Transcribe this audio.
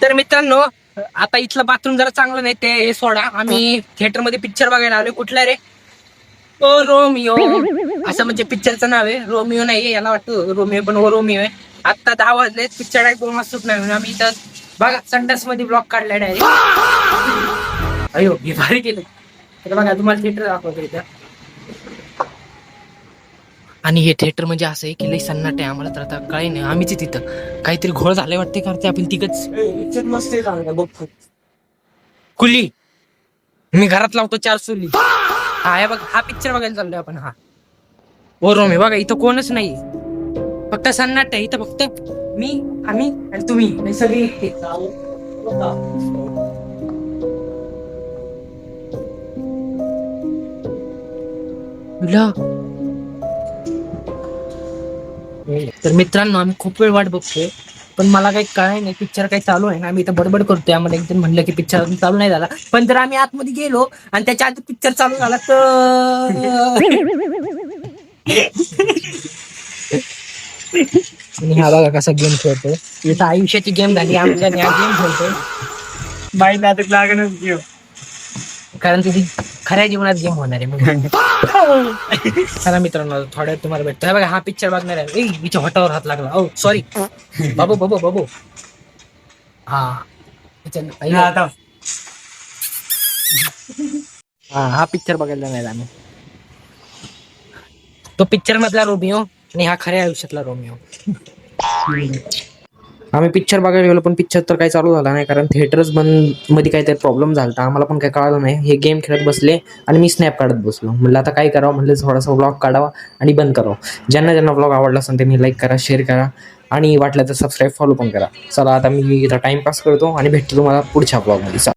तर मित्रांनो, आता इथलं बाथरूम जरा चांगलं नाही, ते हे सोडा. आम्ही थिएटर मध्ये पिक्चर बघायला आलोय. कुठला रे? ओ रोमिओ, असं म्हणजे पिक्चरचं नाव आहे. रोमिओ नाही, याला वाटतं रोमिओ, पण ओ रोमिओ आहे. आता 10 वाजले, पिक्चर डायरेक्ट 2 वाजता सुटणार म्हणून आम्ही इथं बघा संडास मध्ये ब्लॉक काढलाय डायरेक्ट. अयो, हे भारी केलं. तर बघा तुम्हाला थिएटर दाखवतो इथं. आणि हे थिएटर म्हणजे असं आहे की लई सन्नाट आहे. आम्हाला तर आता काही नाही, आम्हीच आहे तिथं. काहीतरी घोळ झालाय वाटते, करते आपण तिकच. मस्त बघ. कुली मी घरात लावतो 4 चुली. हा हे बघ, हा पिक्चर बघायला चाललोय आपण. हा ओ रोम आहे बघा, इथं कोणच नाही, फक्त सन्नाट आहे इथं. फक्त मी, आम्ही आणि तुम्ही, नाही सगळी एकटे. तर मित्रांनो, आम्ही खूप वेळ वाट बघतोय, पण मला काही कळाय नाही पिक्चर काही चालू आहे ना. आम्ही इथं बडबड करतोय. आम्हाला एकदम म्हणलं की पिक्चर अजून चालू नाही झाला. पण जर आम्ही आतमध्ये गेलो आणि त्याच्या आधी पिक्चर चालू झाला तर आणि हा बघा कसा गेम खेळतोय. इथं आयुष्याची गेम झाली आमच्या, गेम खेळतोय. माहिती आता लागणच घेऊ. कारण तुझी खऱ्या जीवनात गेम होणार आहे म्हणून. चला मित्रांनो, थोड्या तुम्हाला भेटतो. हे बघा, हा पिक्चर बघणार आहे. हिच्या होटावर हात लागला. ओ सॉरी बाबू बाबू बाबू. हा आता हा पिक्चर बघायला नाही आम्ही. तो पिक्चर मधला रोमिओ आणि हा खऱ्या आयुष्यातला रोमिओ. आम्ही पिक्चर बघायला गेलो, पण पिक्चर तर काही चालू झाला नाही, कारण थिएटर्स बंद मध्ये काहीतरी प्रॉब्लेम झाला. आम्हाला पण काही कळालं नाही. हे गेम खेळत बसले आणि मी स्नॅप काढत बसलो. म्हणलं आता काय करावं, म्हणलं थोडासा व्लॉग काढावा आणि बंद करावं. ज्यांना ज्यांना व्लॉग आवडला असेल त्यांनी लाईक करा, शेअर करा आणि वाटलं तर सबस्क्राईब, फॉलो पण करा. चला आता मी इथं टाइमपास करतो आणि भेटतो तुम्हाला पुढच्या व्लॉगमध्ये.